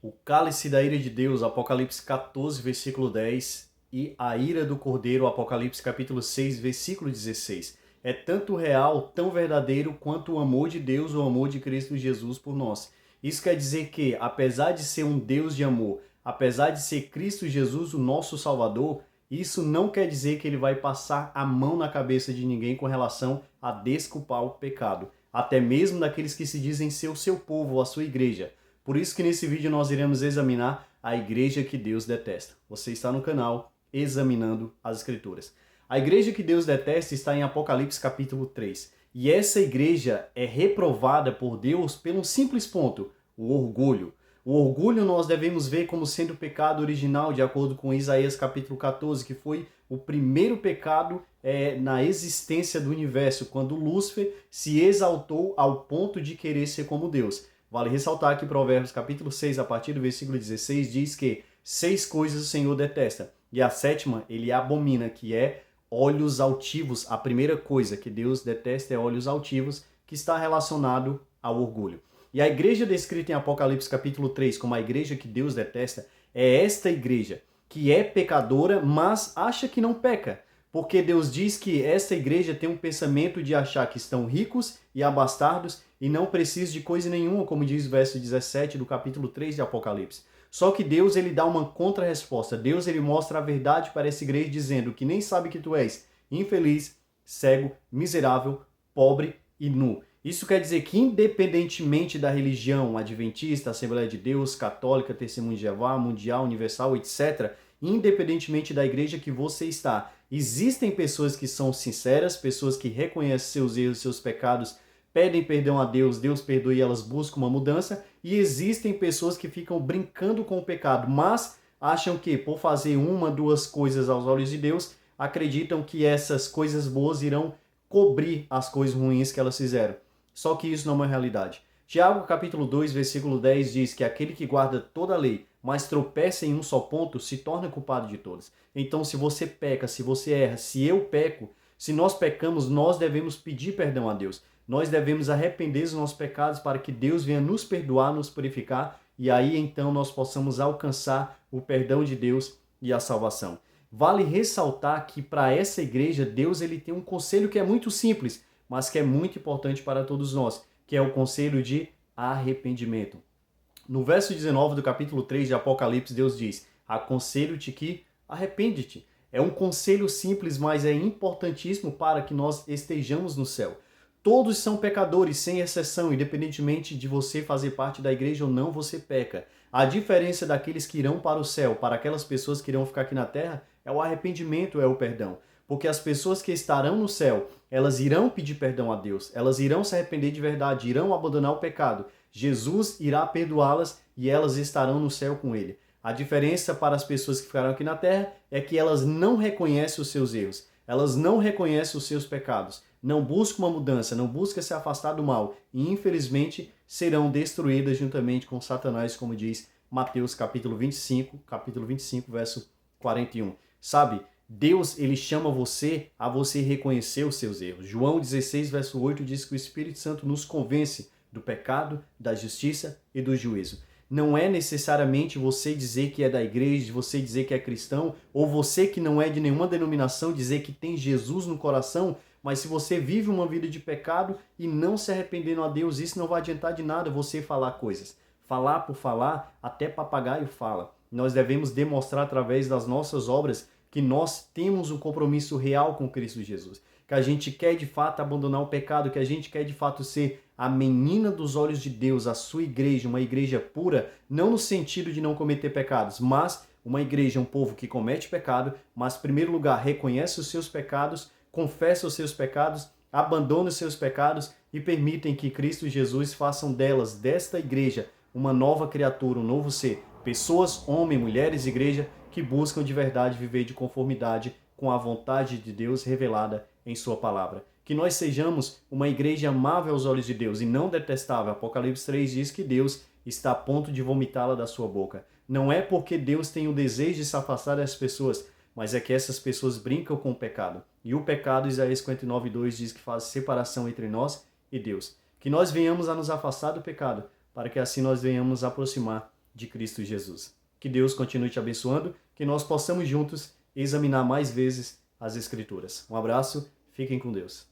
o cálice da ira de Deus, Apocalipse 14, versículo 10, e a ira do Cordeiro, Apocalipse capítulo 6, versículo 16. É tanto real, tão verdadeiro quanto o amor de Deus, o amor de Cristo Jesus por nós. Isso quer dizer que, apesar de ser um Deus de amor, apesar de ser Cristo Jesus o nosso Salvador, isso não quer dizer que ele vai passar a mão na cabeça de ninguém com relação a desculpar o pecado, até mesmo daqueles que se dizem ser o seu povo ou a sua igreja. Por isso que nesse vídeo nós iremos examinar a igreja que Deus detesta. Você está no canal Examinando as Escrituras. A igreja que Deus detesta está em Apocalipse capítulo 3. E essa igreja é reprovada por Deus pelo simples ponto, o orgulho. O orgulho nós devemos ver como sendo o pecado original, de acordo com Isaías capítulo 14, que foi o primeiro pecado na existência do universo, quando Lúcifer se exaltou ao ponto de querer ser como Deus. Vale ressaltar que Provérbios capítulo 6, a partir do versículo 16, diz que 6 coisas o Senhor detesta, e a sétima ele abomina, que é olhos altivos. A primeira coisa que Deus detesta é olhos altivos, que está relacionado ao orgulho. E a igreja descrita em Apocalipse capítulo 3 como a igreja que Deus detesta é esta igreja, que é pecadora, mas acha que não peca. Porque Deus diz que esta igreja tem um pensamento de achar que estão ricos e abastardos e não precisam de coisa nenhuma, como diz o verso 17 do capítulo 3 de Apocalipse. Só que Deus ele dá uma contra-resposta. Deus ele mostra a verdade para essa igreja dizendo que nem sabe que tu és infeliz, cego, miserável, pobre e nu. Isso quer dizer que independentemente da religião adventista, Assembleia de Deus, católica, Testemunho de Jeová, mundial, universal, etc., independentemente da igreja que você está, existem pessoas que são sinceras, pessoas que reconhecem seus erros, seus pecados, pedem perdão a Deus, Deus perdoa e elas buscam uma mudança, e existem pessoas que ficam brincando com o pecado, mas acham que por fazer uma, duas coisas aos olhos de Deus, acreditam que essas coisas boas irão cobrir as coisas ruins que elas fizeram. Só que isso não é uma realidade. Tiago capítulo 2, versículo 10 diz que aquele que guarda toda a lei, mas tropeça em um só ponto, se torna culpado de todas. Então, se você peca, se você erra, se eu peco, se nós pecamos, nós devemos pedir perdão a Deus. Nós devemos arrepender dos nossos pecados para que Deus venha nos perdoar, nos purificar, e aí então nós possamos alcançar o perdão de Deus e a salvação. Vale ressaltar que para essa igreja, Deus ele tem um conselho que é muito simples, mas que é muito importante para todos nós, que é o conselho de arrependimento. No verso 19 do capítulo 3 de Apocalipse, Deus diz: aconselho-te que arrepende-te. É um conselho simples, mas é importantíssimo para que nós estejamos no céu. Todos são pecadores, sem exceção, independentemente de você fazer parte da igreja ou não, você peca. A diferença daqueles que irão para o céu, para aquelas pessoas que irão ficar aqui na terra, é o arrependimento, é o perdão. Porque as pessoas que estarão no céu, elas irão pedir perdão a Deus, elas irão se arrepender de verdade, irão abandonar o pecado. Jesus irá perdoá-las e elas estarão no céu com ele. A diferença para as pessoas que ficarão aqui na terra é que elas não reconhecem os seus erros, elas não reconhecem os seus pecados, não buscam uma mudança, não buscam se afastar do mal e, infelizmente, serão destruídas juntamente com Satanás, como diz Mateus capítulo 25, verso 41. Sabe, Deus ele chama você a você reconhecer os seus erros. João 16, verso 8 diz que o Espírito Santo nos convence do pecado, da justiça e do juízo. Não é necessariamente você dizer que é da igreja, você dizer que é cristão, ou você que não é de nenhuma denominação dizer que tem Jesus no coração, mas se você vive uma vida de pecado e não se arrependendo a Deus, isso não vai adiantar de nada você falar coisas. Falar por falar, até papagaio fala. Nós devemos demonstrar através das nossas obras que nós temos um compromisso real com Cristo Jesus. Que a gente quer de fato abandonar o pecado, que a gente quer de fato ser a menina dos olhos de Deus, a sua igreja, uma igreja pura, não no sentido de não cometer pecados, mas uma igreja, um povo que comete pecado, mas em primeiro lugar reconhece os seus pecados, confessa os seus pecados, abandona os seus pecados e permitem que Cristo Jesus façam delas, desta igreja, uma nova criatura, um novo ser. Pessoas, homens, mulheres, igreja, que buscam de verdade viver de conformidade com a vontade de Deus revelada em sua palavra. Que nós sejamos uma igreja amável aos olhos de Deus e não detestável. Apocalipse 3 diz que Deus está a ponto de vomitá-la da sua boca. Não é porque Deus tem o desejo de se afastar das pessoas, mas é que essas pessoas brincam com o pecado. E o pecado, Isaías 59:2 diz que faz separação entre nós e Deus. Que nós venhamos a nos afastar do pecado, para que assim nós venhamos aproximar de Cristo Jesus. Que Deus continue te abençoando, que nós possamos juntos examinar mais vezes as Escrituras. Um abraço, fiquem com Deus.